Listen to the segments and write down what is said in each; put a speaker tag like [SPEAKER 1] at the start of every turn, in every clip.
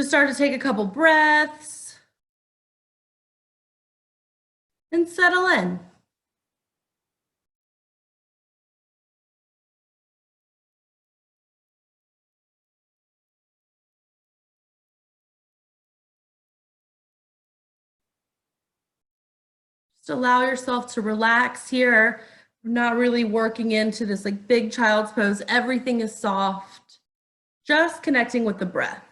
[SPEAKER 1] Just start to take a couple breaths and settle in. Just allow yourself to relax here. We're not really working into this like big child's pose. Everything is soft. Just connecting with the breath.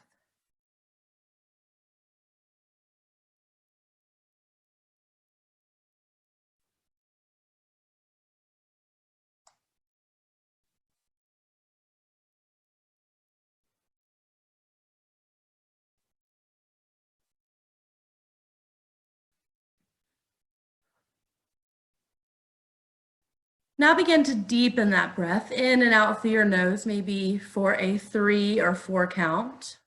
[SPEAKER 1] Now begin to deepen that breath in and out through your nose, maybe for a 3 or 4 count.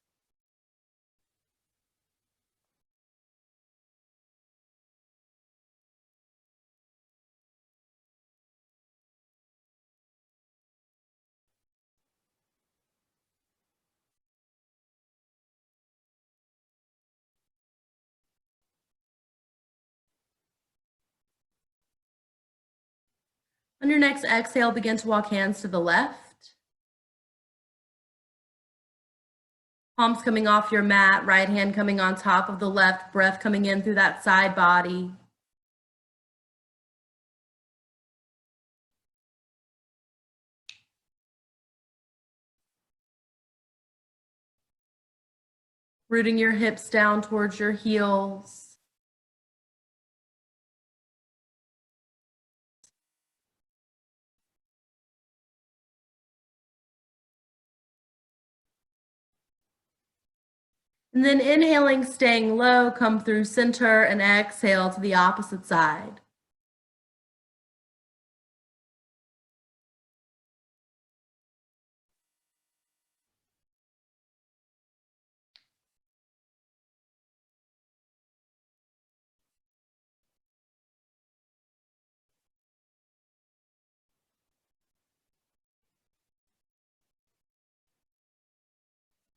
[SPEAKER 1] On your next exhale, begin to walk hands to the left. Palms coming off your mat, right hand coming on top of the left, breath coming in through that side body. Rooting your hips down towards your heels. And then inhaling, staying low, come through center and exhale to the opposite side.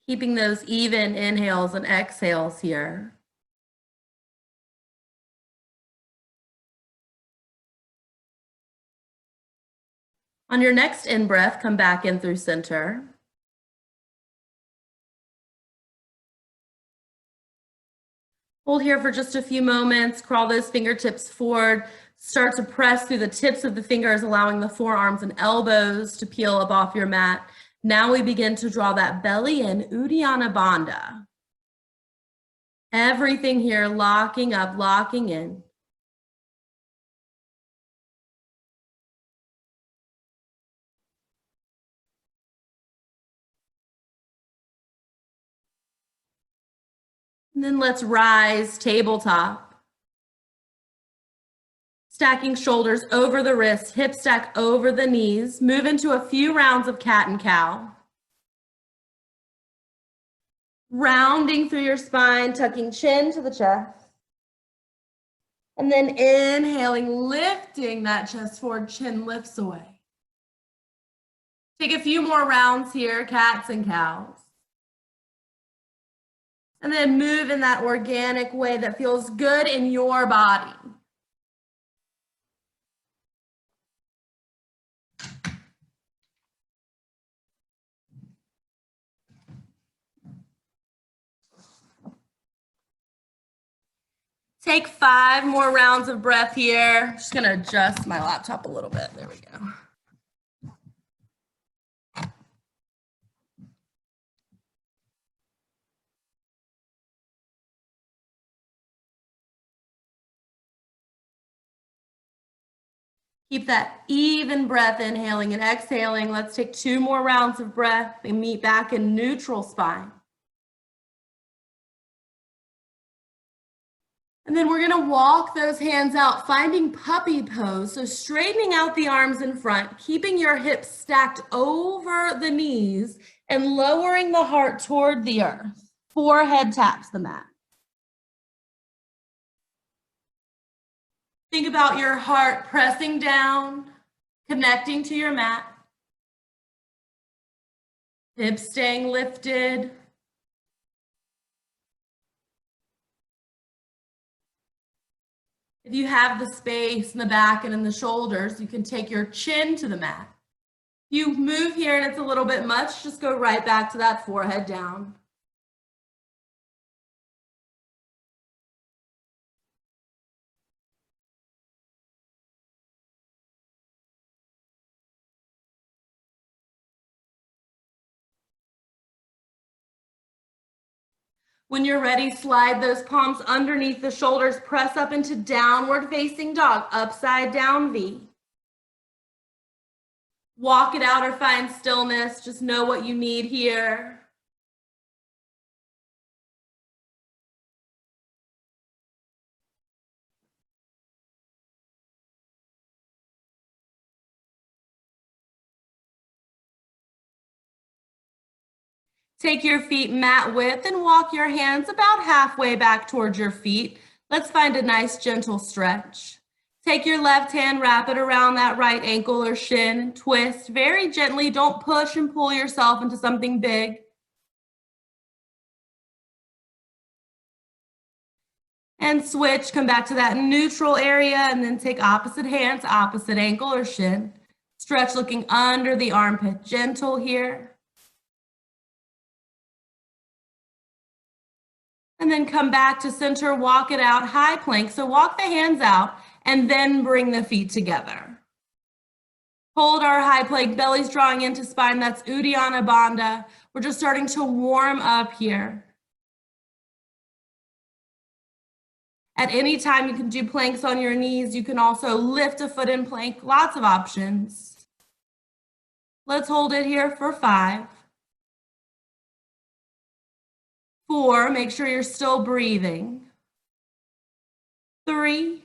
[SPEAKER 1] Keeping those even inhales and exhales here. On your next in-breath, come back in through center. Hold here for just a few moments, crawl those fingertips forward, start to press through the tips of the fingers, allowing the forearms and elbows to peel up off your mat. Now we begin to draw that belly in, Uddiyana Bandha. Everything here locking up, locking in. And then let's rise, tabletop. Stacking shoulders over the wrists, hip stack over the knees. Move into a few rounds of cat and cow. Rounding through your spine, tucking chin to the chest. And then inhaling, lifting that chest forward, chin lifts away. Take a few more rounds here, cats and cows. And then move in that organic way that feels good in your body. Take 5 more rounds of breath here. Just gonna adjust my laptop a little bit. There we go. Keep that even breath, inhaling and exhaling. Let's take 2 more rounds of breath and meet back in neutral spine. And then we're gonna walk those hands out, finding puppy pose. So straightening out the arms in front, keeping your hips stacked over the knees and lowering the heart toward the earth. Forehead taps the mat. Think about your heart pressing down, connecting to your mat. Hips staying lifted. If you have the space in the back and in the shoulders, you can take your chin to the mat. If you move here and it's a little bit much, just go right back to that forehead down. When you're ready, slide those palms underneath the shoulders, press up into downward facing dog, upside down V. Walk it out or find stillness, just know what you need here. Take your feet mat width and walk your hands about halfway back towards your feet. Let's find a nice gentle stretch. Take your left hand, wrap it around that right ankle or shin, twist very gently. Don't push and pull yourself into something big. And switch, come back to that neutral area and then take opposite hands, opposite ankle or shin. Stretch looking under the armpit, gentle here. And then come back to center, walk it out, high plank. So walk the hands out and then bring the feet together. Hold our high plank, belly's drawing into spine. That's Uddiyana Bandha. We're just starting to warm up here. At any time, you can do planks on your knees. You can also lift a foot in plank, lots of options. Let's hold it here for 5. 4, make sure you're still breathing. 3,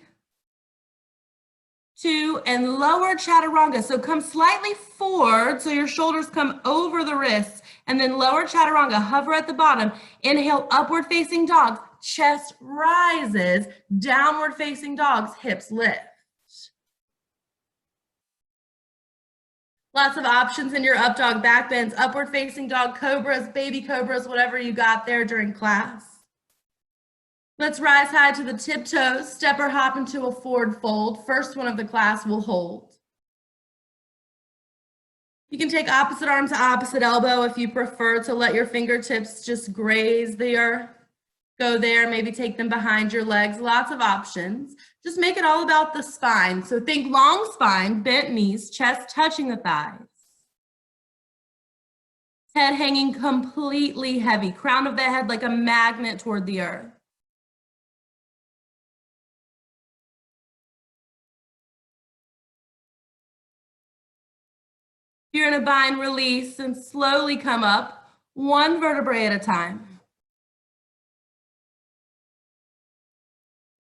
[SPEAKER 1] 2, and lower chaturanga. So come slightly forward so your shoulders come over the wrists, and then lower chaturanga, hover at the bottom. Inhale, upward facing dog, chest rises, downward facing dogs, hips lift. Lots of options in your up dog back bends, upward facing dog, cobras, baby cobras, whatever you got there during class. Let's rise high to the tiptoes, step or hop into a forward fold. First one of the class will hold. You can take opposite arm to opposite elbow if you prefer to let your fingertips just graze the earth. Go there, maybe take them behind your legs, lots of options. Just make it all about the spine. So think long spine, bent knees, chest touching the thighs. Head hanging completely heavy, crown of the head like a magnet toward the earth. If you're in a bind, release and slowly come up, one vertebrae at a time.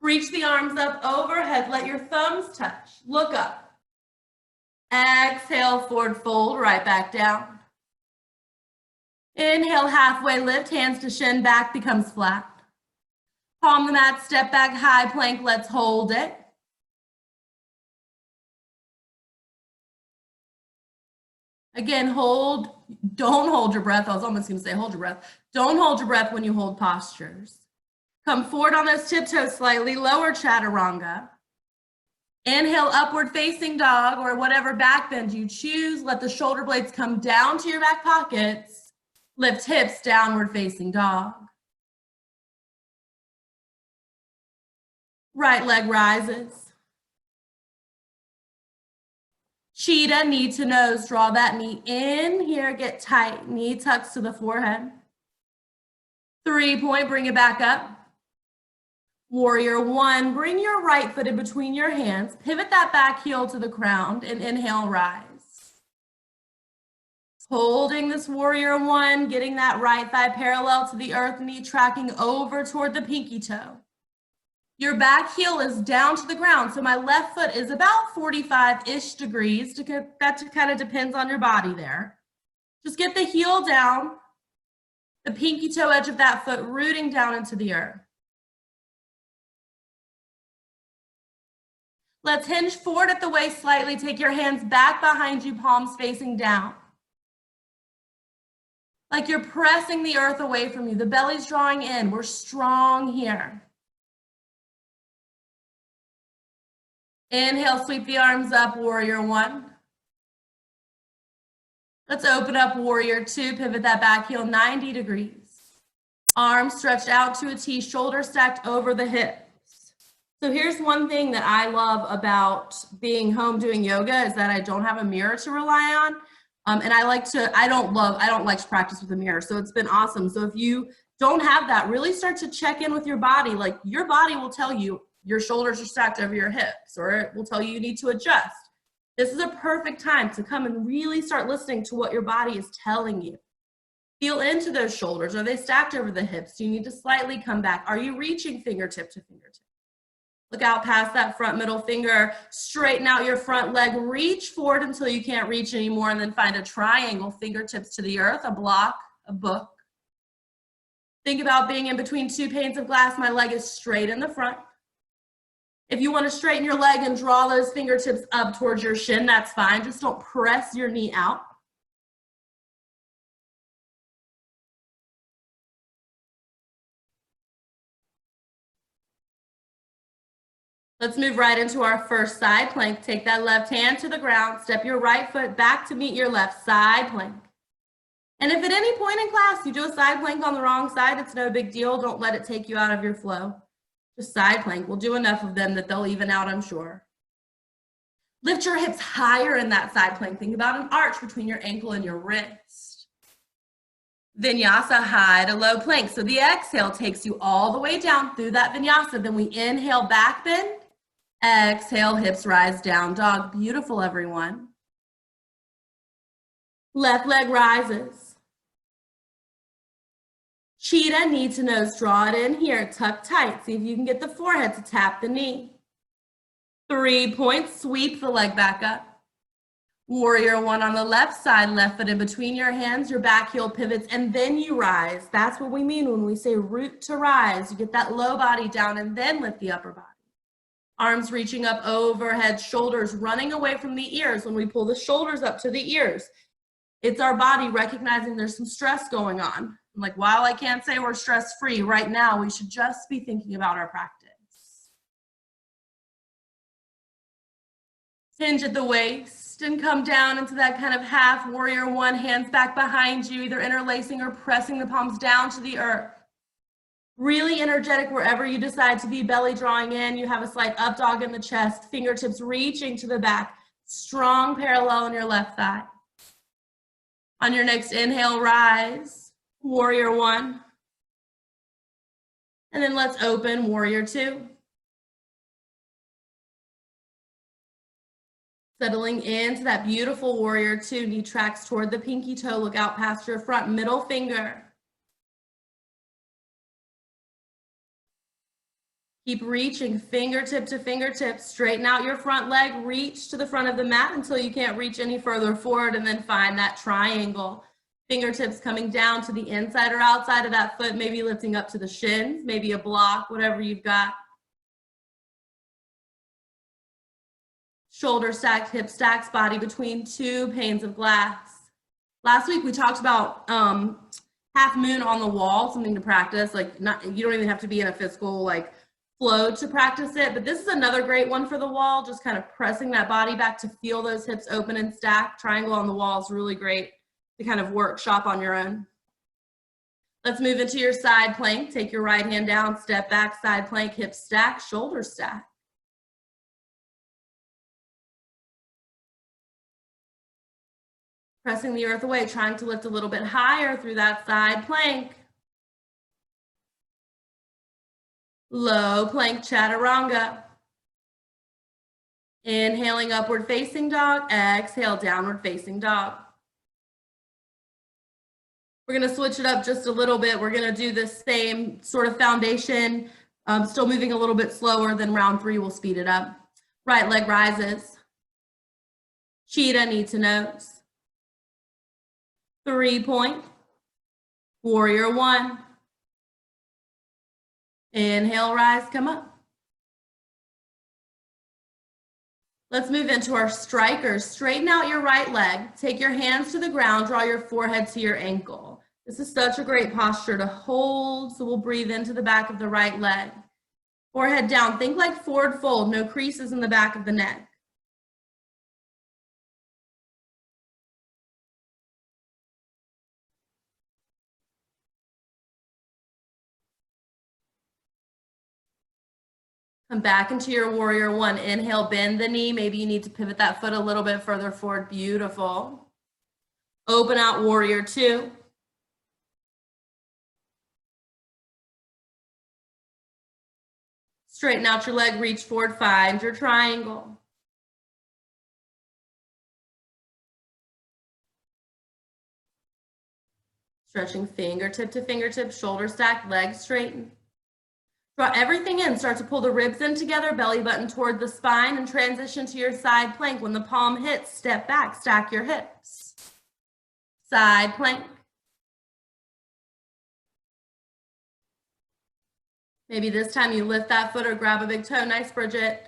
[SPEAKER 1] Reach the arms up overhead, let your thumbs touch, look up. Exhale, forward fold, right back down. Inhale, halfway lift, hands to shin, back becomes flat. Palm the mat, step back, high plank, let's hold it. Again, hold, don't hold your breath. I was almost gonna say hold your breath. Don't hold your breath when you hold postures. Come forward on those tiptoes slightly, lower chaturanga. Inhale, upward facing dog or whatever back bend you choose. Let the shoulder blades come down to your back pockets. Lift hips, downward facing dog. Right leg rises. Cheetah, knee to nose, draw that knee in here, get tight, knee tucks to the forehead. 3-point, bring it back up. Warrior 1, bring your right foot in between your hands, pivot that back heel to the ground and inhale, rise. Holding this warrior 1, getting that right thigh parallel to the earth, knee tracking over toward the pinky toe. Your back heel is down to the ground, so my left foot is about 45-ish degrees. That kind of depends on your body there. Just get the heel down, the pinky toe edge of that foot rooting down into the earth. Let's hinge forward at the waist slightly. Take your hands back behind you, palms facing down. Like you're pressing the earth away from you. The belly's drawing in. We're strong here. Inhale, sweep the arms up, warrior one. Let's open up warrior two, pivot that back heel 90 degrees. Arms stretched out to a T, shoulders stacked over the hips. So here's one thing that I love about being home doing yoga is that I don't have a mirror to rely on. And I don't like to practice with a mirror. So it's been awesome. So if you don't have that, really start to check in with your body. Like your body will tell you your shoulders are stacked over your hips, or it will tell you need to adjust. This is a perfect time to come and really start listening to what your body is telling you. Feel into those shoulders. Are they stacked over the hips? Do you need to slightly come back? Are you reaching fingertip to fingertip? Look out past that front middle finger. Straighten out your front leg. Reach forward until you can't reach anymore, and then find a triangle, fingertips to the earth, a block, a book. Think about being in between two panes of glass. My leg is straight in the front. If you want to straighten your leg and draw those fingertips up towards your shin, that's fine. Just don't press your knee out. Let's move right into our first side plank. Take that left hand to the ground. Step your right foot back to meet your left side plank. And if at any point in class you do a side plank on the wrong side, it's no big deal. Don't let it take you out of your flow. Just side plank. We'll do enough of them that they'll even out, I'm sure. Lift your hips higher in that side plank. Think about an arch between your ankle and your wrist. Vinyasa, high to low plank. So the exhale takes you all the way down through that vinyasa. Then we inhale, back bend. Exhale, hips rise, down dog. Beautiful, everyone. Left leg rises. Cheetah, knee to nose, draw it in here, tuck tight. See if you can get the forehead to tap the knee. 3 points, sweep the leg back up. Warrior one on the left side, left foot in between your hands, your back heel pivots, and then you rise. That's what we mean when we say root to rise. You get that low body down and then lift the upper body. Arms reaching up overhead, shoulders running away from the ears. When we pull the shoulders up to the ears, it's our body recognizing there's some stress going on. Like, while I can't say we're stress-free right now, we should just be thinking about our practice. Hinge at the waist and come down into that kind of half warrior one, hands back behind you, either interlacing or pressing the palms down to the earth. Really energetic wherever you decide to be, belly drawing in. You have a slight up dog in the chest, fingertips reaching to the back, strong parallel in your left thigh. On your next inhale, rise. Warrior one. And then let's open warrior two. Settling into that beautiful warrior two, knee tracks toward the pinky toe, look out past your front middle finger. Keep reaching fingertip to fingertip, straighten out your front leg, reach to the front of the mat until you can't reach any further forward, and then find that triangle. Fingertips coming down to the inside or outside of that foot, maybe lifting up to the shins, maybe a block, whatever you've got. Shoulder stacked, hip stacks, body between two panes of glass. Last week we talked about half moon on the wall, something to practice. Like, you don't even have to be in a physical like flow to practice it, but this is another great one for the wall, just kind of pressing that body back to feel those hips open and stack. Triangle on the wall is really great to kind of workshop on your own. Let's move into your side plank. Take your right hand down, step back, side plank, hips stack, shoulders stack. Pressing the earth away, trying to lift a little bit higher through that side plank. Low plank chaturanga. Inhaling, upward facing dog. Exhale, downward facing dog. We're going to switch it up just a little bit. We're going to do the same sort of foundation, still moving a little bit slower than round 3. We'll speed it up. Right leg rises. Cheetah, knee to nose. 3 point. Warrior one. Inhale, rise, come up. Let's move into our strikers. Straighten out your right leg. Take your hands to the ground. Draw your forehead to your ankle. This is such a great posture to hold. So we'll breathe into the back of the right leg. Forehead down. Think like forward fold, no creases in the back of the neck. Come back into your warrior one. Inhale, bend the knee. Maybe you need to pivot that foot a little bit further forward. Beautiful. Open out warrior two. Straighten out your leg, reach forward, find your triangle. Stretching fingertip to fingertip, shoulder stack, legs straighten. Draw everything in, start to pull the ribs in together, belly button toward the spine, and transition to your side plank. When the palm hits, step back, stack your hips. Side plank. Maybe this time you lift that foot or grab a big toe. Nice, Bridget.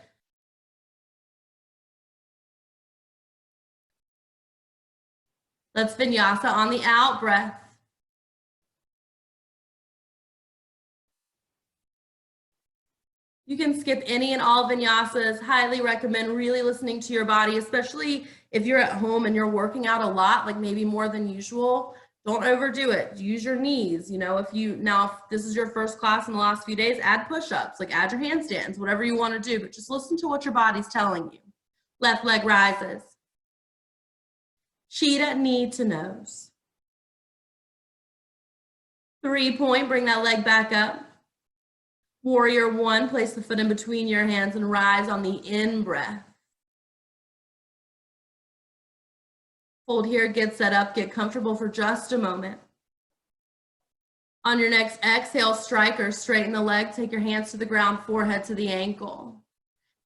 [SPEAKER 1] Let's vinyasa on the out breath. You can skip any and all vinyasas. Highly recommend really listening to your body, especially if you're at home and you're working out a lot, like maybe more than usual. Don't overdo it. Use your knees. You know, if this is your first class in the last few days, add push-ups, like add your handstands, whatever you want to do, but just listen to what your body's telling you. Left leg rises. Cheetah, knee to nose. 3-point, bring that leg back up. Warrior one, place the foot in between your hands and rise on the in-breath. Hold here, get set up, get comfortable for just a moment. On your next exhale, striker, straighten the leg, take your hands to the ground, forehead to the ankle.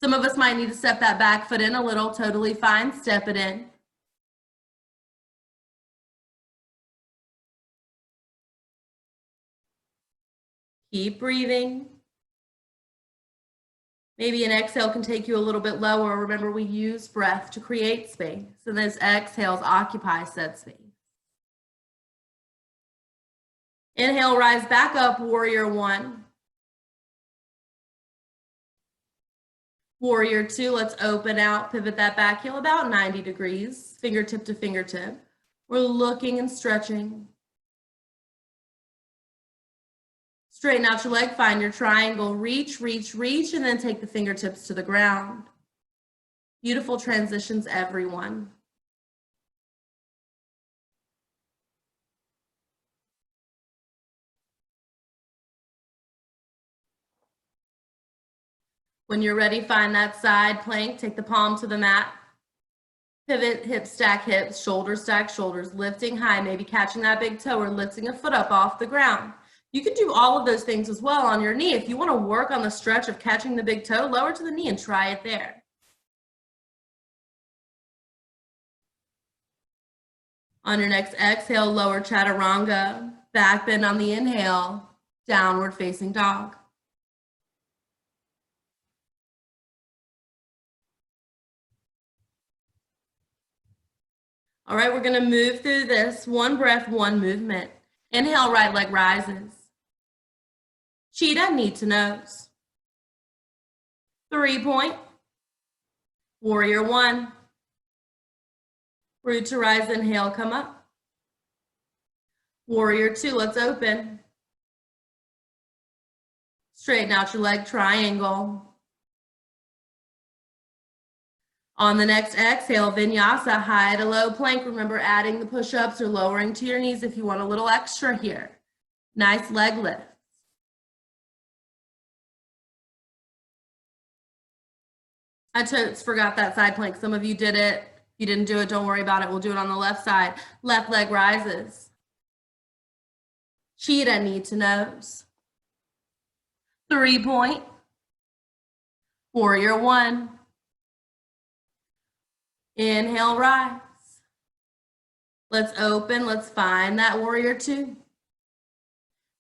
[SPEAKER 1] Some of us might need to step that back foot in a little, totally fine, step it in. Keep breathing. Maybe an exhale can take you a little bit lower. Remember, we use breath to create space, and those exhales occupy said space. Inhale, rise back up, warrior one. Warrior two, let's open out, pivot that back heel about 90 degrees, fingertip to fingertip. We're looking and stretching. Straighten out your leg, find your triangle, reach, reach, reach, and then take the fingertips to the ground. Beautiful transitions, everyone. When you're ready, find that side plank, take the palm to the mat. Pivot, hip stack hips, shoulder stack shoulders, lifting high, maybe catching that big toe or lifting a foot up off the ground. You can do all of those things as well on your knee. If you want to work on the stretch of catching the big toe, lower to the knee and try it there. On your next exhale, lower chaturanga, back bend on the inhale, downward facing dog. All right, we're going to move through this. One breath, one movement. Inhale, right leg rises. Cheetah, knee to nose. 3-point. Warrior one. Root to rise, inhale, come up. Warrior two, let's open. Straighten out your leg, triangle. On the next exhale, vinyasa, high to low plank. Remember adding the push-ups or lowering to your knees if you want a little extra here. Nice leg lift. I totes forgot that side plank. Some of you did it. If you didn't do it, don't worry about it. We'll do it on the left side. Left leg rises. Cheetah, knee to nose. 3-point. Warrior one. Inhale, rise. Let's open. Let's find that warrior two.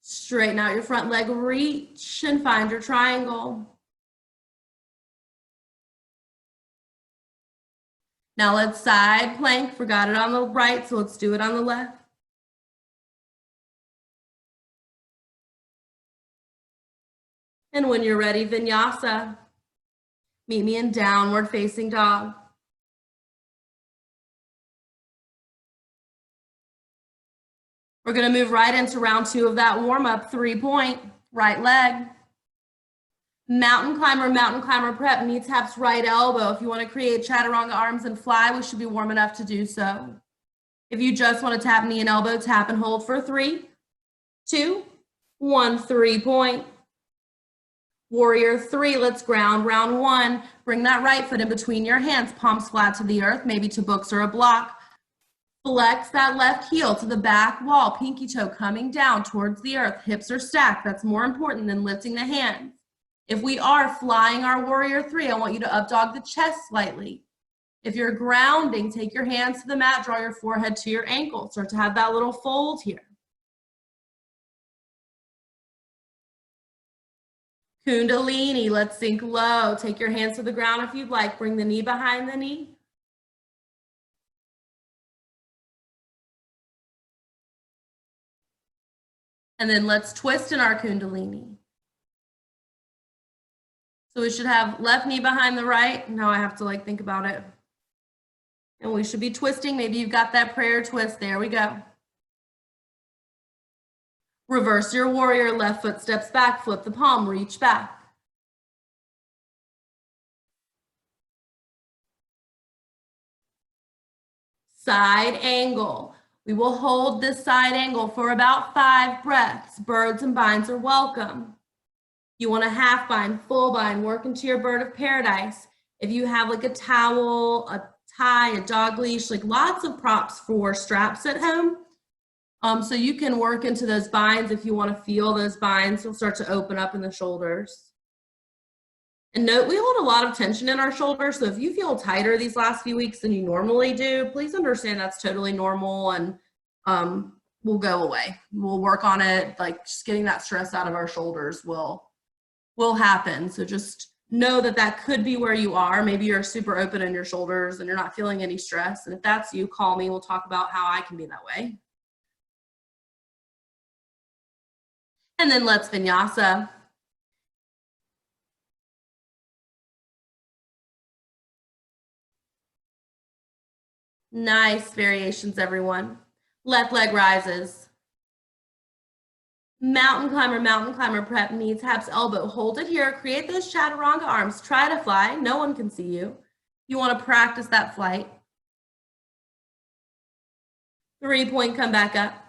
[SPEAKER 1] Straighten out your front leg, reach and find your triangle. Now let's side plank. Forgot it on the right, so let's do it on the left. And when you're ready, Vinyasa. Meet me in downward facing dog. We're going to move right into round 2 of that warm-up, 3-point, right leg. Mountain climber prep, knee taps right elbow. If you want to create chaturanga arms and fly, we should be warm enough to do so. If you just want to tap knee and elbow, tap and hold for 3, 2, 1, 3-point. Warrior 3, let's ground. Round 1, bring that right foot in between your hands, palms flat to the earth, maybe to books or a block. Flex that left heel to the back wall, pinky toe coming down towards the earth, hips are stacked. That's more important than lifting the hands. If we are flying our warrior 3, I want you to up dog the chest slightly. If you're grounding, take your hands to the mat, draw your forehead to your ankle. Start to have that little fold here. Kundalini, let's sink low. Take your hands to the ground if you'd like. Bring the knee behind the knee. And then let's twist in our Kundalini. So we should have left knee behind the right. Now I have to think about it. And we should be twisting. Maybe you've got that prayer twist. There we go. Reverse your warrior, left foot steps back, flip the palm, reach back. Side angle. We will hold this side angle for about 5 breaths. Birds and binds are welcome. You want a half bind, full bind, work into your bird of paradise. If you have a towel, a tie, a dog leash, lots of props for straps at home. So you can work into those binds if you want to feel those binds. You'll start to open up in the shoulders. And note, we hold a lot of tension in our shoulders. So if you feel tighter these last few weeks than you normally do, please understand that's totally normal and will go away. We'll work on it. Just getting that stress out of our shoulders will happen. So just know that that could be where you are. Maybe you're super open in your shoulders and you're not feeling any stress. And if that's you, call me. We'll talk about how I can be that way. And then let's Vinyasa. Nice variations, everyone. Left leg rises. Mountain climber prep, knee taps elbow. Hold it here. Create those chaturanga arms. Try to fly. No one can see you. You want to practice that flight. 3-point, come back up.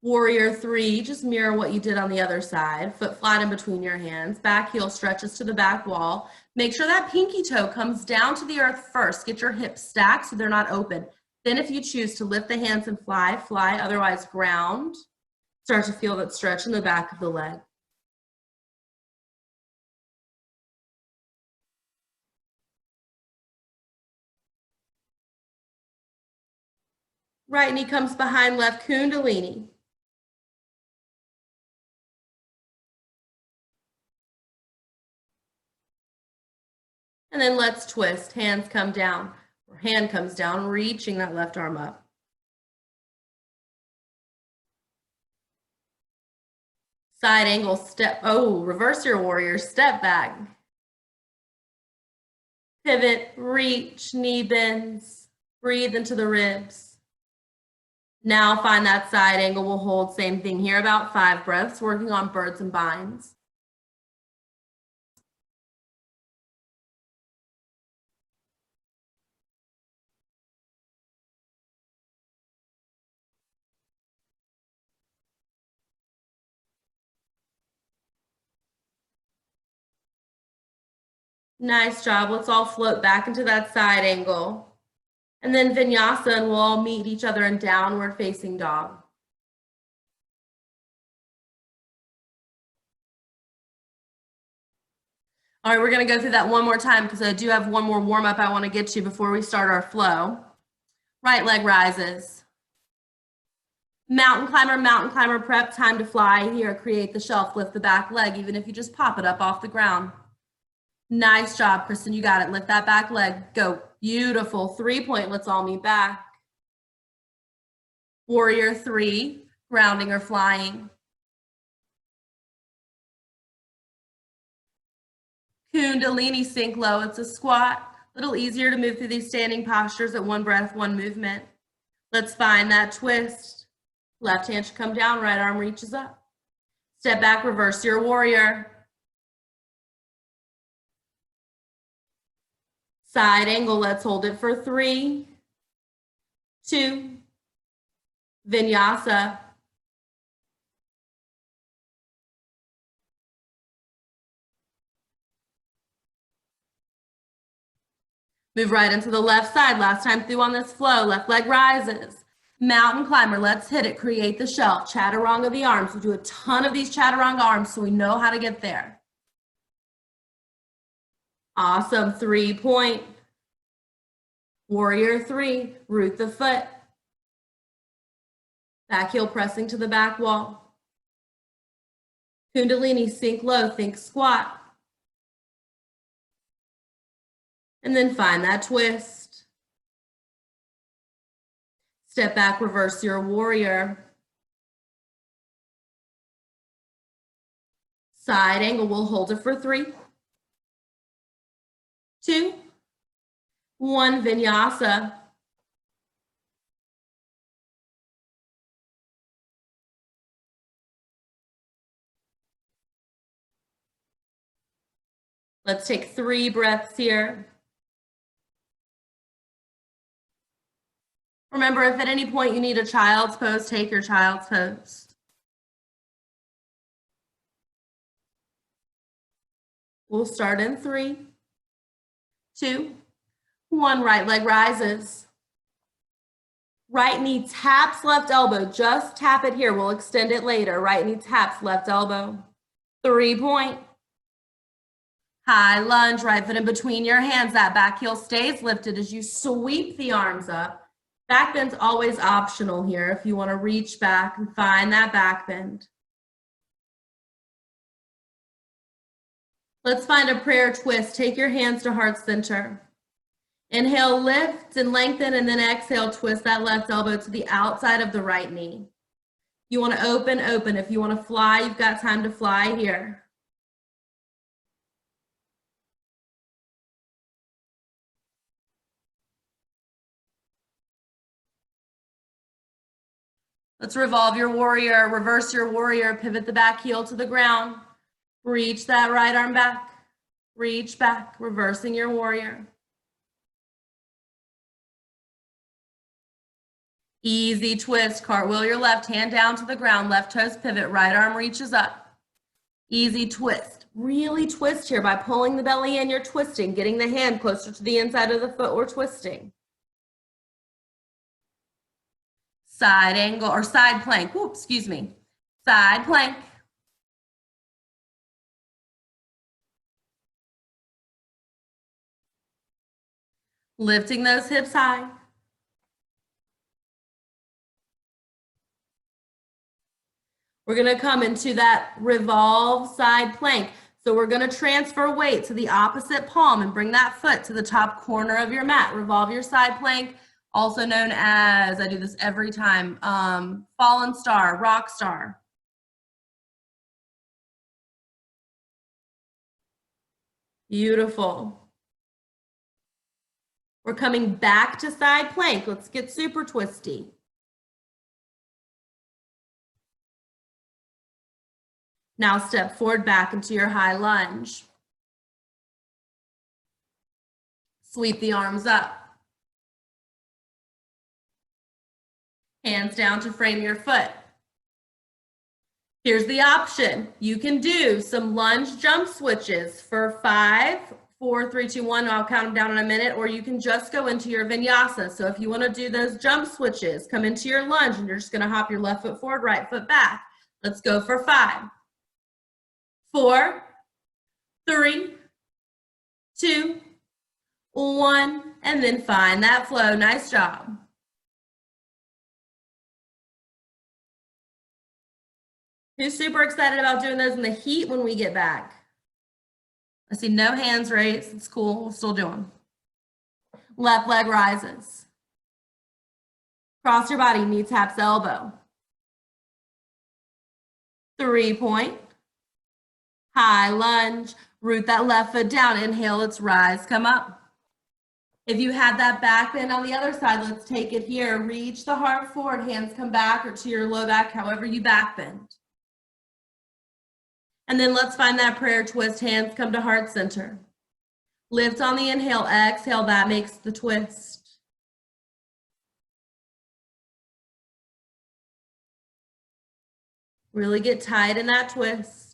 [SPEAKER 1] Warrior 3, just mirror what you did on the other side. Foot flat in between your hands. Back heel stretches to the back wall. Make sure that pinky toe comes down to the earth first. Get your hips stacked so they're not open. Then if you choose to lift the hands and fly, fly. Otherwise, ground. Start to feel that stretch in the back of the leg. Right knee comes behind left Kundalini. And then let's twist. Hands come down. Hand comes down, reaching that left arm up. Side angle step. Oh, reverse your warrior. Step back. Pivot, reach, knee bends. Breathe into the ribs. Now find that side angle. We'll hold same thing here, about 5 breaths, working on birds and binds. Nice job. Let's all float back into that side angle. And then Vinyasa, and we'll all meet each other in downward facing dog. All right, we're going to go through that one more time because I do have one more warm up I want to get to before we start our flow. Right leg rises. Mountain climber prep, time to fly here. Create the shelf, lift the back leg, even if you just pop it up off the ground. Nice job, Kristen, you got it. Lift that back leg, go. Beautiful, 3-point, let's all meet back. Warrior 3, grounding or flying. Kundalini, sink low. It's a squat. A little easier to move through these standing postures at one breath, one movement. Let's find that twist. Left hand should come down, right arm reaches up. Step back, reverse your warrior. Side angle, let's hold it for 3, 2, vinyasa. Move right into the left side. Last time through on this flow, left leg rises. Mountain climber, let's hit it, create the shelf. Chaturanga the arms. We do a ton of these chaturanga arms so we know how to get there. Awesome, 3-point. Warrior 3, root the foot. Back heel pressing to the back wall. Kundalini, sink low, think squat. And then find that twist. Step back, reverse your warrior. Side angle, we'll hold it for 3, 2, 1, vinyasa. Let's take 3 breaths here. Remember, if at any point you need a child's pose, take your child's pose. We'll start in 3, 2, 1, right leg rises. Right knee taps left elbow, just tap it here. We'll extend it later. Right knee taps left elbow. 3-point. High lunge, right foot in between your hands. That back heel stays lifted as you sweep the arms up. Back bend's always optional here if you want to reach back and find that back bend. Let's find a prayer twist. Take your hands to heart center. Inhale, lift and lengthen, and then exhale, twist that left elbow to the outside of the right knee. You want to open, open. If you want to fly, you've got time to fly here. Let's revolve your warrior, reverse your warrior, pivot the back heel to the ground. Reach that right arm back. Reach back, reversing your warrior. Easy twist, cartwheel your left hand down to the ground, left toes pivot, right arm reaches up. Easy twist. Really twist here by pulling the belly in, you're twisting, getting the hand closer to the inside of the foot, we're twisting. Side angle or side plank, oops, excuse me. Side plank. Lifting those hips high. We're gonna come into that revolve side plank. So we're gonna transfer weight to the opposite palm and bring that foot to the top corner of your mat. Revolve your side plank, also known as, I do this every time, fallen star, rock star. Beautiful. We're coming back to side plank. Let's get super twisty. Now step forward back into your high lunge. Sweep the arms up. Hands down to frame your foot. Here's the option. You can do some lunge jump switches for 5, 4, 3, 2, 1. I'll count them down in a minute, or you can just go into your vinyasa. So if you want to do those jump switches, come into your lunge and you're just going to hop your left foot forward, right foot back. Let's go for 5, 4, 3, 2, 1, and then find that flow. Nice job. Who's super excited about doing those in the heat when we get back? I see no hands raised. It's cool. We'll still do them. Left leg rises. Cross your body, knee taps elbow. 3-point. High lunge. Root that left foot down. Inhale, let's rise, come up. If you had that back bend on the other side, let's take it here. Reach the heart forward, hands come back or to your low back, however you back bend. And then let's find that prayer twist, hands come to heart center. Lift on the inhale, exhale, that makes the twist. Really get tight in that twist.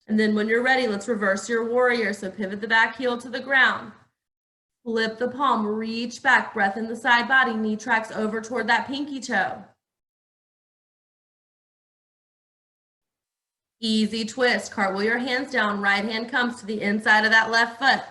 [SPEAKER 1] And then when you're ready, let's reverse your warrior. So pivot the back heel to the ground. Flip the palm, reach back, breath in the side body, knee tracks over toward that pinky toe. Easy twist, cartwheel your hands down, right hand comes to the inside of that left foot.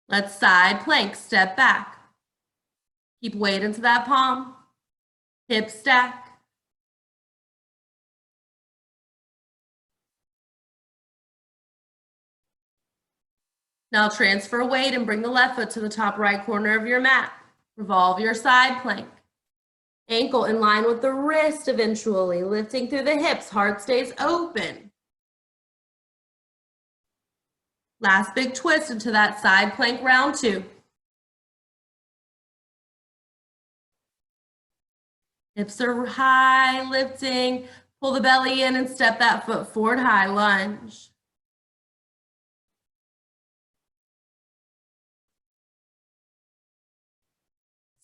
[SPEAKER 1] Let's side plank, step back. Keep weight into that palm, hip stack. Now transfer weight and bring the left foot to the top right corner of your mat. Revolve your side plank. Ankle in line with the wrist eventually, lifting through the hips, heart stays open. Last big twist into that side plank, round two. Hips are high, lifting. Pull the belly in and step that foot forward high, lunge.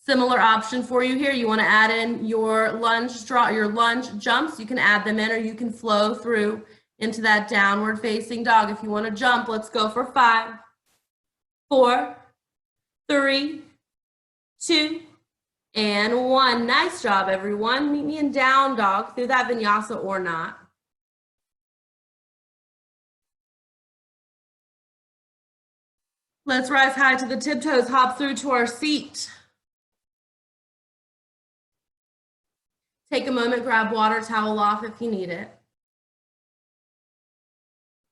[SPEAKER 1] Similar option for you here. You want to add in your lunge draw, your lunge jumps. You can add them in or you can flow through into that downward facing dog. If you want to jump, let's go for 5, 4, 3, 2, and 1. Nice job, everyone. Meet me in down dog through that vinyasa or not. Let's rise high to the tiptoes, hop through to our seat. Take a moment, grab water, towel off if you need it.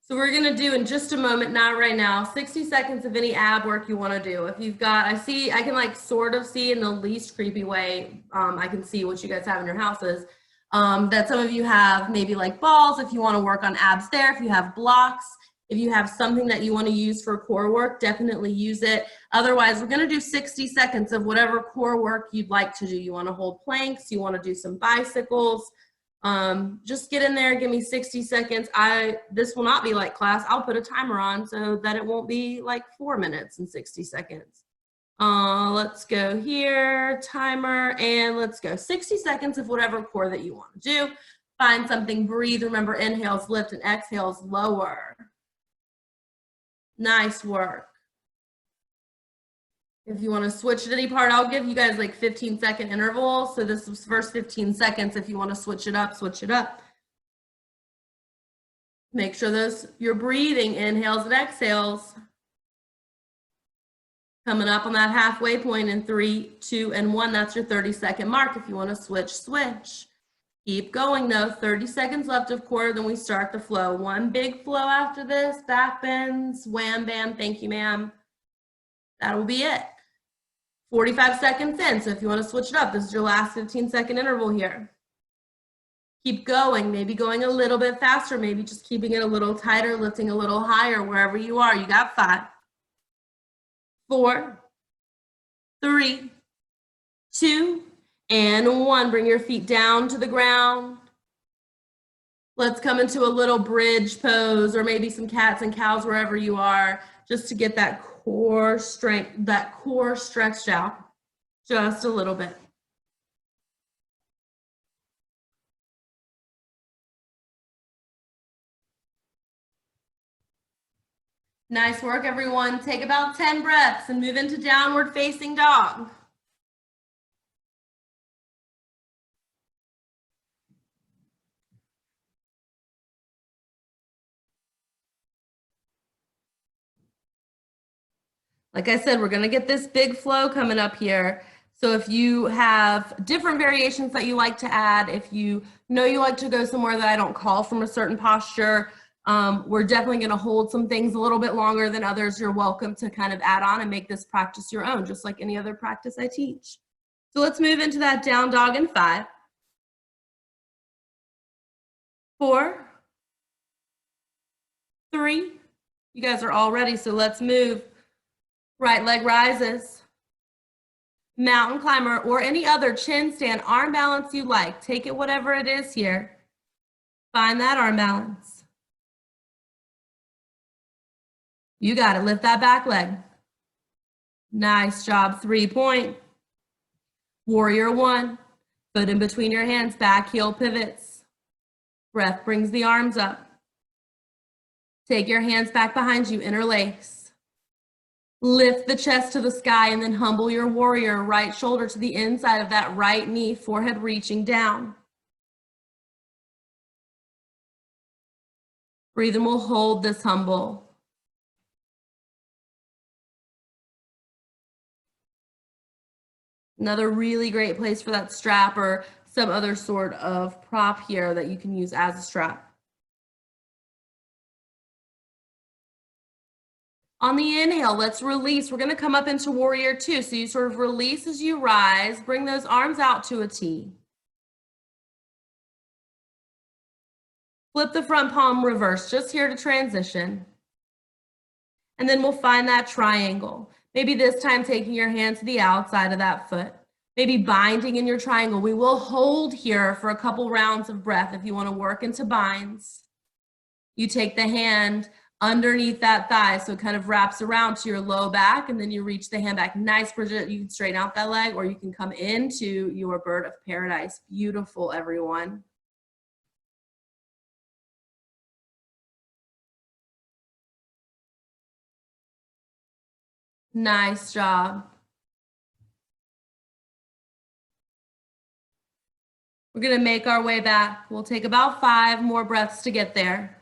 [SPEAKER 1] So we're gonna do in just a moment, not right now, 60 seconds of any ab work you wanna do. If you've got, I can like sort of see in the least creepy way, I can see what you guys have in your houses, that some of you have maybe like balls, if you wanna work on abs there, if you have blocks, if you have something that you wanna use for core work, definitely use it. Otherwise, we're gonna do 60 seconds of whatever core work you'd like to do. You wanna hold planks, you wanna do some bicycles, just get in there, give me 60 seconds. This will not be like class. I'll put a timer on so that it won't be like 4 minutes and 60 seconds. Let's go here, timer, and let's go 60 seconds of whatever core that you want to do. Find something, breathe. Remember, inhales lift and exhales lower. Nice work. If you want to switch at any part, I'll give you guys like 15-second intervals. So this is first 15 seconds. If you want to switch it up, switch it up. Make sure you're breathing, inhales and exhales. Coming up on that halfway point in 3, 2, and 1. That's your 30-second mark. If you want to switch, switch. Keep going though. 30 seconds left of core, then we start the flow. One big flow after this, back bends, wham, bam, thank you, ma'am. That'll be it. 45 seconds in, so if you want to switch it up, this is your last 15-second interval here. Keep going, maybe going a little bit faster, maybe just keeping it a little tighter, lifting a little higher, wherever you are. You got 5, 4, 3, 2, and 1. Bring your feet down to the ground. Let's come into a little bridge pose or maybe some cats and cows wherever you are, just to get that core strength, that core stretched out just a little bit. Nice work, everyone. Take about 10 breaths and move into downward facing dog. Like I said, we're going to get this big flow coming up here. So if you have different variations that you like to add, if you know you like to go somewhere that I don't call from a certain posture, We're definitely going to hold some things a little bit longer than others. You're welcome to kind of add on and make this practice your own, just like any other practice I teach. So let's move into that down dog in 5, 4, 3. You guys are all ready, so let's move. Right leg rises. Mountain climber or any other chin stand, arm balance you like. Take it whatever it is here. Find that arm balance. You got it. Lift that back leg. Nice job. 3-point. Warrior 1. Foot in between your hands. Back heel pivots. Breath brings the arms up. Take your hands back behind you. Interlace. Lift the chest to the sky and then humble your warrior. Right shoulder to the inside of that right knee. Forehead reaching down. Breathe and we'll hold this humble. Another really great place for that strap or some other sort of prop here that you can use as a strap. On the inhale, let's release. We're going to come up into warrior 2. So you sort of release as you rise. Bring those arms out to a T. Flip the front palm reverse, just here to transition. And then we'll find that triangle. Maybe this time taking your hand to the outside of that foot. Maybe binding in your triangle. We will hold here for a couple rounds of breath if you want to work into binds. You take the hand underneath that thigh, so it kind of wraps around to your low back, and then you reach the hand back. Nice, Bridget. You can straighten out that leg, or you can come into your bird of paradise. Beautiful, everyone. Nice job. We're going to make our way back. We'll take about 5 more breaths to get there.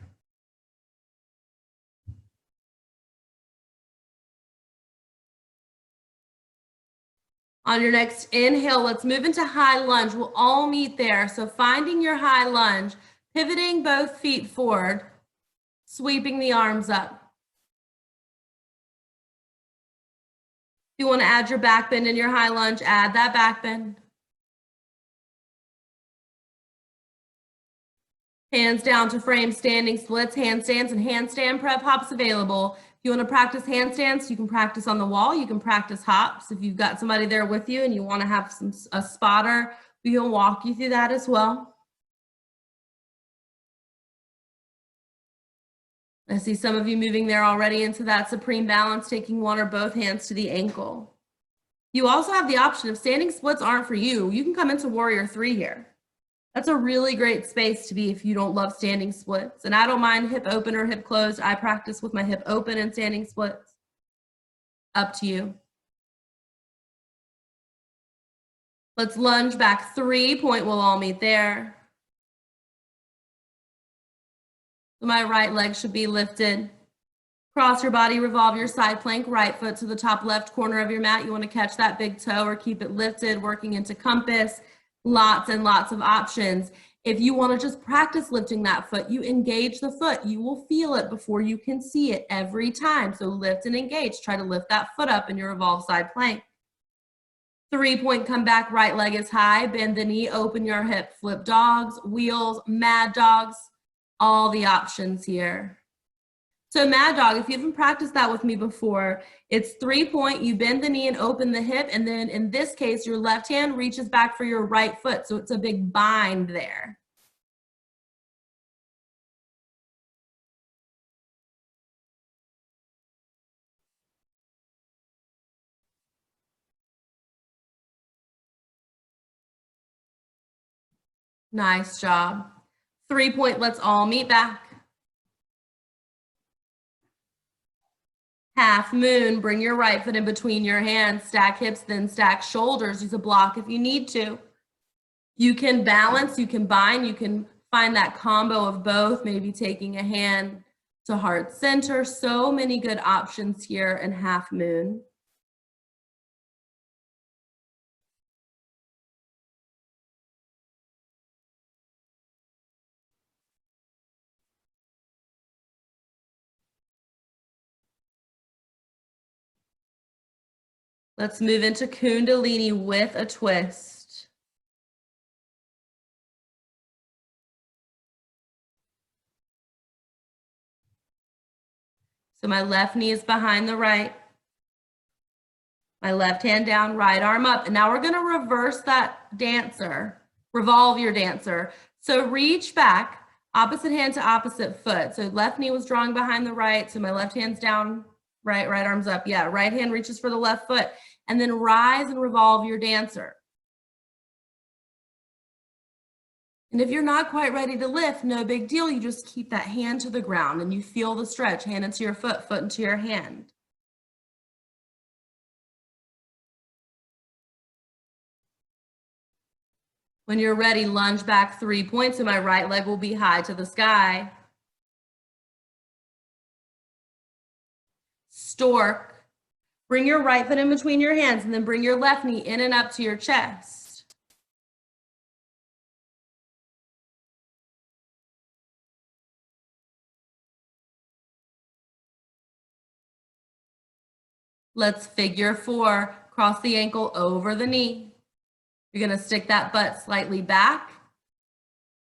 [SPEAKER 1] On your next inhale, let's move into high lunge. We'll all meet there. So finding your high lunge, pivoting both feet forward, sweeping the arms up. If you want to add your back bend in your high lunge, add that back bend. Hands down to frame, standing splits, handstands, and handstand prep hops available. If you want to practice handstands, you can practice on the wall. You can practice hops. If you've got somebody there with you and you want to have a spotter, we can walk you through that as well. I see some of you moving there already into that supreme balance, taking one or both hands to the ankle. You also have the option if standing splits aren't for you, you can come into warrior 3 here. That's a really great space to be if you don't love standing splits. And I don't mind hip open or hip closed. I practice with my hip open and standing splits. Up to you. Let's lunge back 3-point. We'll all meet there. My right leg should be lifted. Cross your body, revolve your side plank, right foot to the top left corner of your mat. You want to catch that big toe or keep it lifted, working into compass. Lots and lots of options. If you want to just practice lifting that foot, you engage the foot. You will feel it before you can see it every time. So lift and engage. Try to lift that foot up in your revolve side plank. 3-point come back, right leg is high, bend the knee, open your hip, flip dogs, wheels, mad dogs, all the options here. So mad dog, if you haven't practiced that with me before, it's 3-point, you bend the knee and open the hip, and then in this case, your left hand reaches back for your right foot, so it's a big bind there. Nice job. 3-point, let's all meet back. Half moon, bring your right foot in between your hands, stack hips, then stack shoulders. Use a block if you need to. You can balance, you can bind, you can find that combo of both, maybe taking a hand to heart center. So many good options here in half moon. Let's move into Kundalini with a twist. So my left knee is behind the right. My left hand down, right arm up. And now we're going to reverse that dancer, revolve your dancer. So reach back, opposite hand to opposite foot. So left knee was drawing behind the right. So my left hand's down, right arm's up. Yeah, right hand reaches for the left foot. And then rise and revolve your dancer. And if you're not quite ready to lift, no big deal. You just keep that hand to the ground and you feel the stretch, hand into your foot, foot into your hand. When you're ready, lunge back 3 points and my right leg will be high to the sky. Stork. Bring your right foot in between your hands and then bring your left knee in and up to your chest. Let's figure 4. Cross the ankle over the knee. You're going to stick that butt slightly back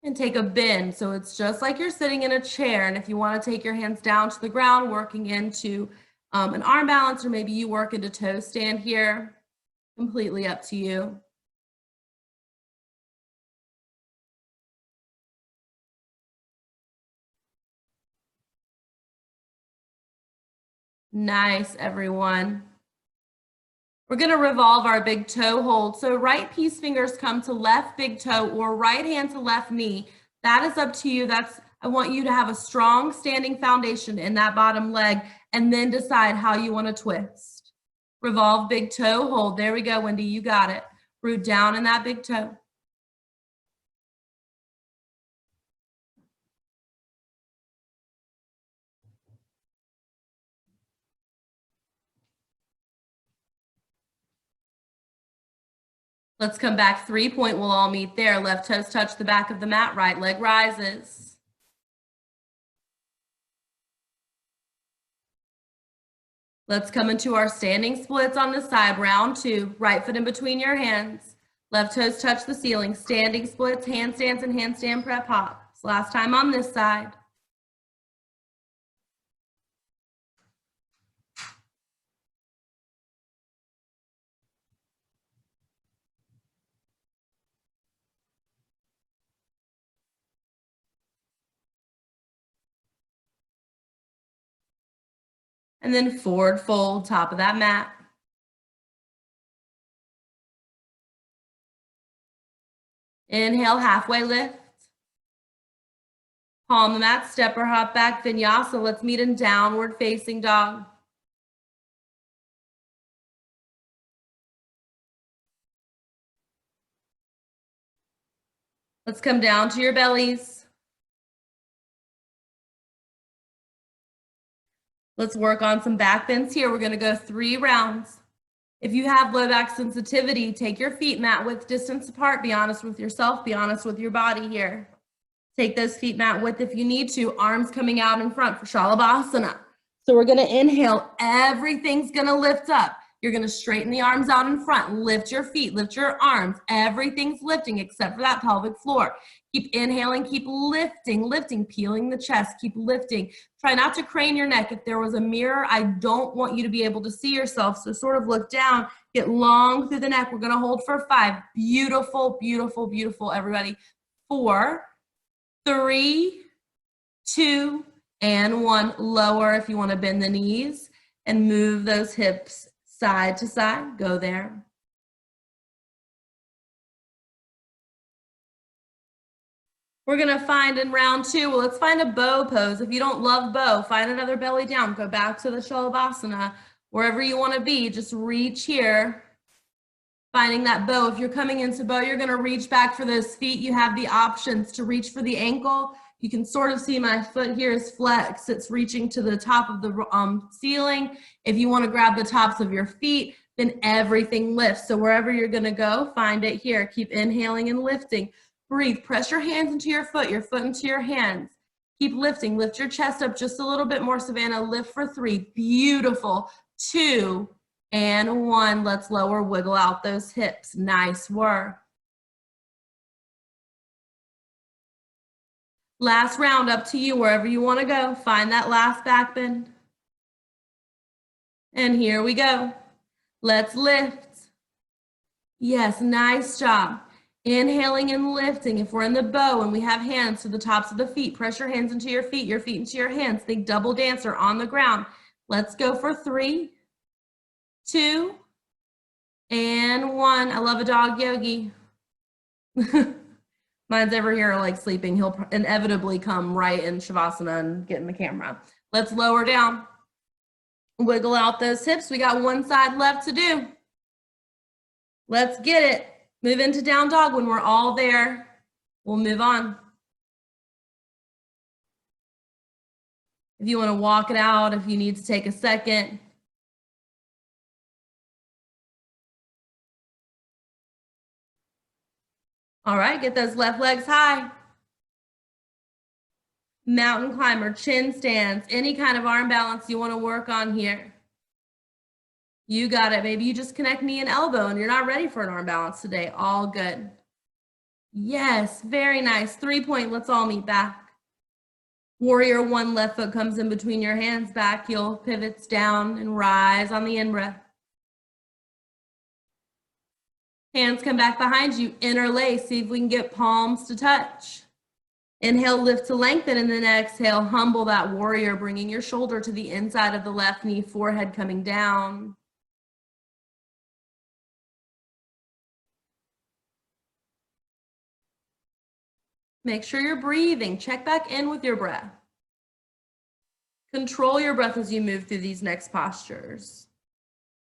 [SPEAKER 1] and take a bend. So it's just like you're sitting in a chair. And if you want to take your hands down to the ground, working into an arm balance, or maybe you work into toe stand here, completely up to you. Nice, everyone. We're going to revolve our big toe hold. So right peace fingers come to left big toe or right hand to left knee. That is up to you. I want you to have a strong standing foundation in that bottom leg and then decide how you want to twist. Revolve big toe hold. There we go, Wendy, you got it. Root down in that big toe. Let's come back 3 point. We'll all meet there. Left toes touch the back of the mat. Right leg rises. Let's come into our standing splits on the side. Round 2. Right foot in between your hands. Left toes touch the ceiling. Standing splits, handstands and handstand prep hops. Last time on this side. And then forward fold, top of that mat. Inhale, halfway lift. Palm the mat, step or hop back, vinyasa. Let's meet in downward facing dog. Let's come down to your bellies. Let's work on some back bends here. We're going to go 3 rounds. If you have low back sensitivity, take your feet mat width distance apart. Be honest with yourself. Be honest with your body here. Take those feet mat width if you need to. Arms coming out in front for Shalabhasana. So we're going to inhale. Everything's going to lift up. You're going to straighten the arms out in front. Lift your feet. Lift your arms. Everything's lifting except for that pelvic floor. Keep inhaling. Keep lifting, lifting, peeling the chest. Keep lifting. Try not to crane your neck. If there was a mirror, I don't want you to be able to see yourself. So sort of look down. Get long through the neck. We're going to hold for 5. Beautiful, beautiful, beautiful, everybody. 4, 3, 2, and 1. Lower if you want to bend the knees and move those hips side to side. Go there. We're going to find in round 2, well, let's find a bow pose. If you don't love bow, find another belly down. Go back to the Shalabhasana. Wherever you want to be, just reach here. Finding that bow. If you're coming into bow, you're going to reach back for those feet. You have the options to reach for the ankle. You can sort of see my foot here is flexed. It's reaching to the top of the ceiling. If you want to grab the tops of your feet, then everything lifts. So wherever you're going to go, find it here. Keep inhaling and lifting. Breathe. Press your hands into your foot into your hands. Keep lifting. Lift your chest up just a little bit more, Savannah. Lift for 3. Beautiful. 2, And 1. Let's lower, wiggle out those hips. Nice work. Last round, up to you, wherever you want to go. Find that last back bend. And here we go. Let's lift. Yes, nice job. Inhaling and lifting. If we're in the bow and we have hands to the tops of the feet, press your hands into your feet into your hands. Think double dancer on the ground. Let's go for 3, 2, and 1. I love a dog yogi. Mine's over here like sleeping. He'll inevitably come right in Shavasana and get in the camera. Let's lower down. Wiggle out those hips. We got one side left to do. Let's get it. Move into down dog. When we're all there, we'll move on. If you want to walk it out, if you need to take a second. All right, get those left legs high. Mountain climber, chin stands, any kind of arm balance you want to work on here. You got it. Maybe you just connect knee and elbow and you're not ready for an arm balance today. All good. Yes, very nice. 3-point, let's all meet back. Warrior 1, left foot comes in between your hands, back heel pivots down and rise on the in-breath. Hands come back behind you, interlace, see if we can get palms to touch. Inhale, lift to lengthen, and then exhale, humble that warrior, bringing your shoulder to the inside of the left knee, forehead coming down. Make sure you're breathing. Check back in with your breath. Control your breath as you move through these next postures.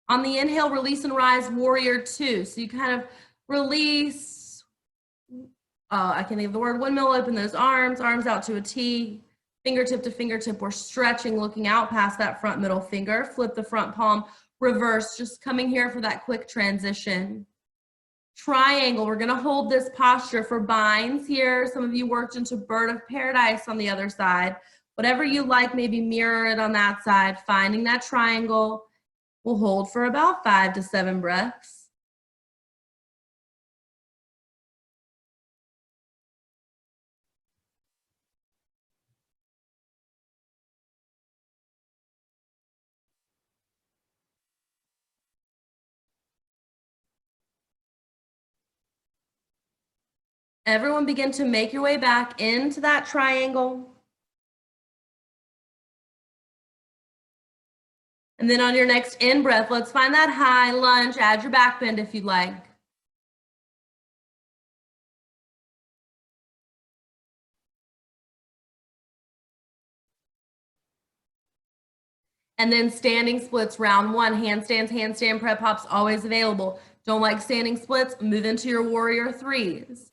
[SPEAKER 1] On the inhale, release and rise, warrior 2. So you kind of release, I can't think of the word, windmill, open those arms out to a T, fingertip to fingertip. We're stretching, looking out past that front middle finger. Flip the front palm, reverse, just coming here for that quick transition. Triangle, we're gonna hold this posture for binds here. Some of you worked into bird of paradise on the other side. Whatever you like, maybe mirror it on that side. Finding that triangle. We'll hold for about 5 to 7 breaths. Everyone begin to make your way back into that triangle. And then on your next in-breath, let's find that high lunge. Add your back bend if you'd like. And then standing splits, round 1. Handstands, handstand prep hops, always available. Don't like standing splits? Move into your warrior 3s.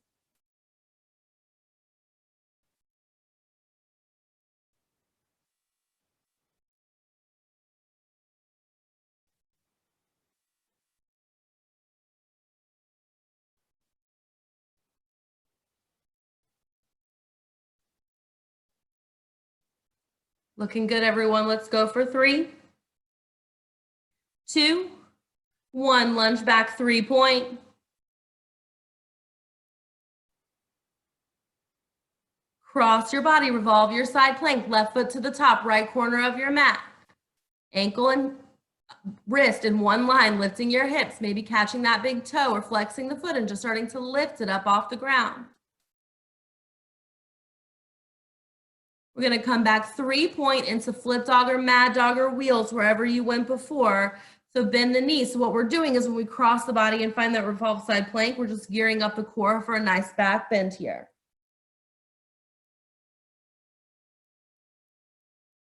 [SPEAKER 1] Looking good, everyone. Let's go for 3, 2, 1. Lunge back, 3-point. Cross your body, revolve your side plank, left foot to the top, right corner of your mat. Ankle and wrist in one line, lifting your hips, maybe catching that big toe or flexing the foot and just starting to lift it up off the ground. We're gonna come back 3-point into flip dog or mad dog or wheels, wherever you went before. So bend the knee. So what we're doing is when we cross the body and find that revolved side plank, we're just gearing up the core for a nice back bend here.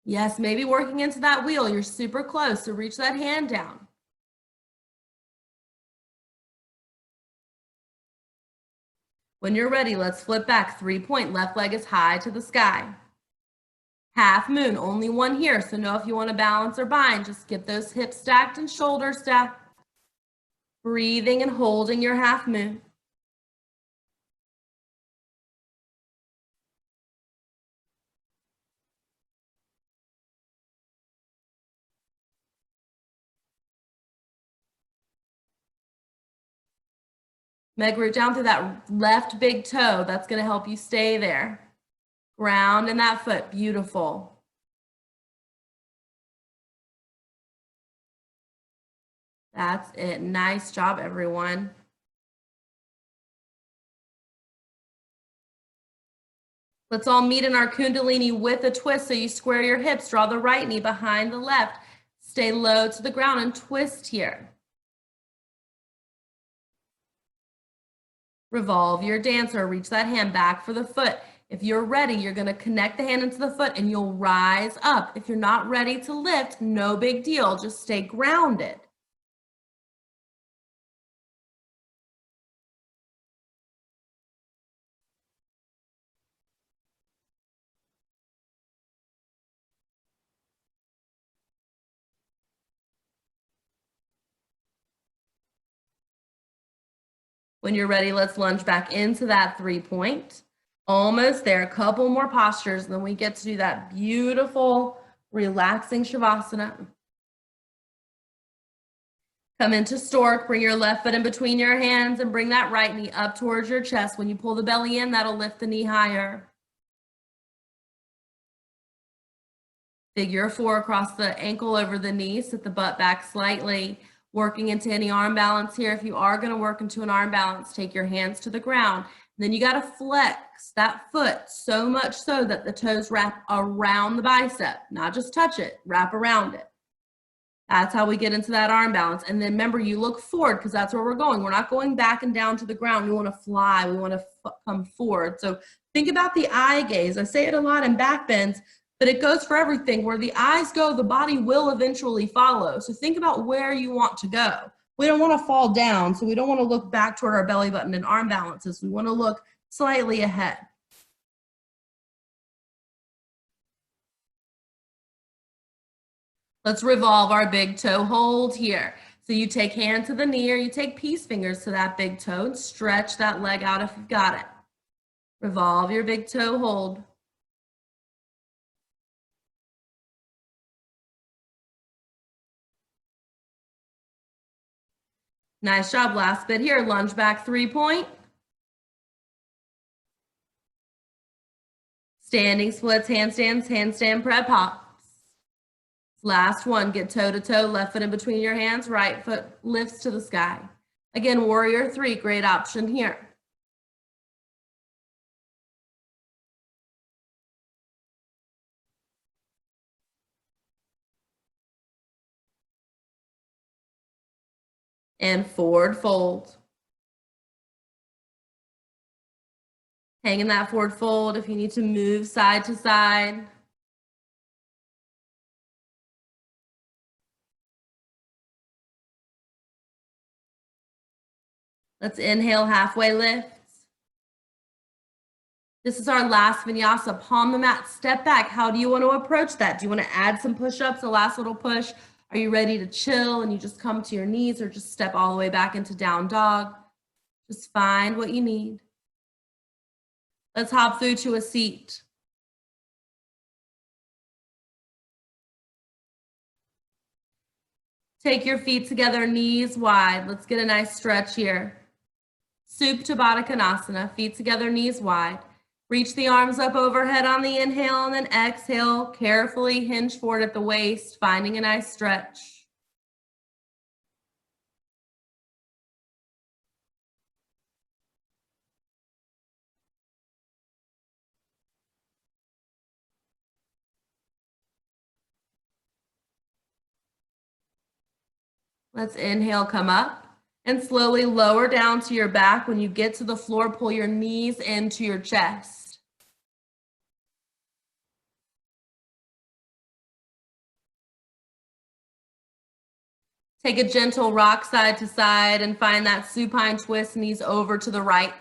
[SPEAKER 1] Yes, maybe working into that wheel. You're super close, so reach that hand down. When you're ready, let's flip back 3-point. Left leg is high to the sky. Half moon, only one here, so know if you want to balance or bind, just get those hips stacked and shoulders stacked. Breathing and holding your half moon. Meg root down through that left big toe. That's going to help you stay there. Ground in that foot. Beautiful. That's it. Nice job, everyone. Let's all meet in our Kundalini with a twist. So you square your hips, draw the right knee behind the left. Stay low to the ground and twist here. Revolve your dancer, reach that hand back for the foot. If you're ready, you're going to connect the hand into the foot and you'll rise up. If you're not ready to lift, no big deal. Just stay grounded. When you're ready, let's lunge back into that 3-point. Almost there. A couple more postures, and then we get to do that beautiful, relaxing Shavasana. Come into stork, bring your left foot in between your hands and bring that right knee up towards your chest. When you pull the belly in, that'll lift the knee higher. Figure 4 across the ankle over the knee, sit the butt back slightly, working into any arm balance here. If you are going to work into an arm balance, take your hands to the ground. Then you got to flex that foot so much so that the toes wrap around the bicep, not just touch it, wrap around it. That's how we get into that arm balance. And then remember, you look forward because that's where we're going. We're not going back and down to the ground. We want to fly. We want to come forward. So think about the eye gaze. I say it a lot in back bends, but it goes for everything. Where the eyes go, the body will eventually follow. So think about where you want to go. We don't want to fall down, so we don't want to look back toward our belly button and arm balances. We want to look slightly ahead. Let's revolve our big toe hold here. So you take hand to the knee or you take peace fingers to that big toe and stretch that leg out if you've got it. Revolve your big toe hold. Nice job. Last bit here. Lunge back 3-point. Standing splits, handstands, handstand prep hops. Last one, get toe to toe, left foot in between your hands, right foot lifts to the sky. Again, warrior 3, great option here. And forward fold. Hang in that forward fold if you need to move side to side. Let's inhale, halfway lift. This is our last vinyasa. Palm the mat, step back. How do you want to approach that? Do you want to add some push-ups, a last little push? Are you ready to chill and you just come to your knees or just step all the way back into down dog? Just find what you need. Let's hop through to a seat. Take your feet together, knees wide. Let's get a nice stretch here. Supta Baddha Konasana, feet together, knees wide. Reach the arms up overhead on the inhale and then exhale. Carefully hinge forward at the waist, finding a nice stretch. Let's inhale, come up, and slowly lower down to your back. When you get to the floor, pull your knees into your chest. Take a gentle rock side to side and find that supine twist, knees over to the right.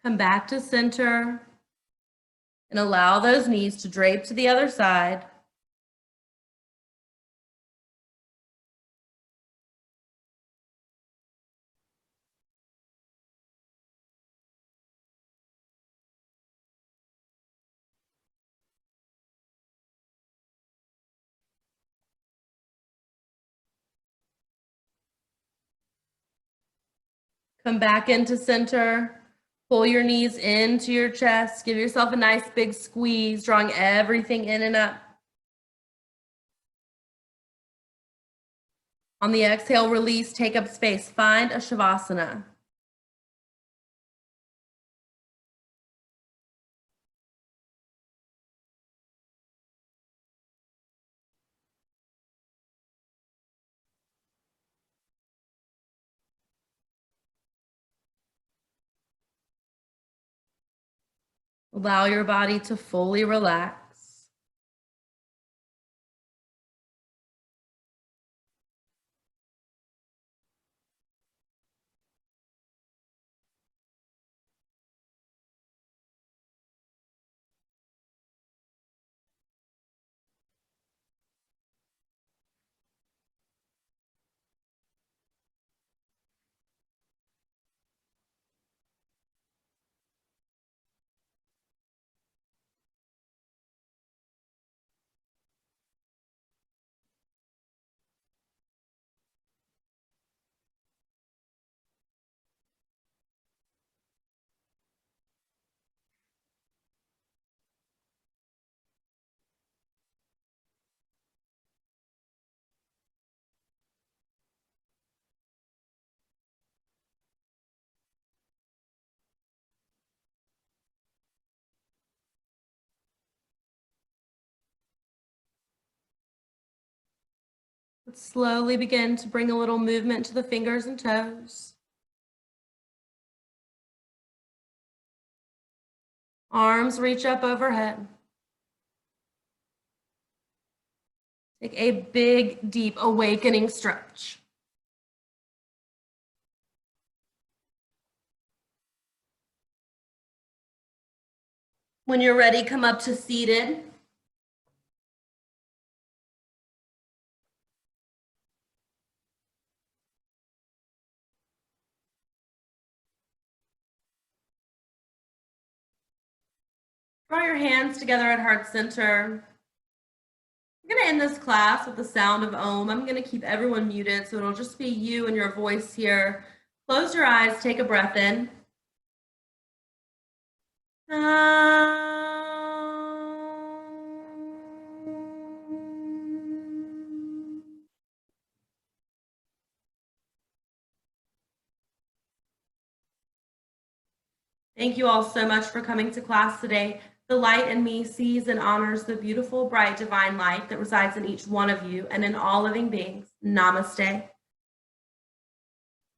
[SPEAKER 1] Come back to center and allow those knees to drape to the other side. Come back into center. Pull your knees into your chest. Give yourself a nice big squeeze, drawing everything in and up. On the exhale, release, take up space. Find a Shavasana. Allow your body to fully relax. Let's slowly begin to bring a little movement to the fingers and toes. Arms reach up overhead. Take a big, deep, awakening stretch. When you're ready, come up to seated. Draw your hands together at heart center. I'm going to end this class with the sound of Om. I'm going to keep everyone muted, so it'll just be you and your voice here. Close your eyes, take a breath in. Thank you all so much for coming to class today. The light in me sees and honors the beautiful, bright, divine light that resides in each one of you and in all living beings. Namaste.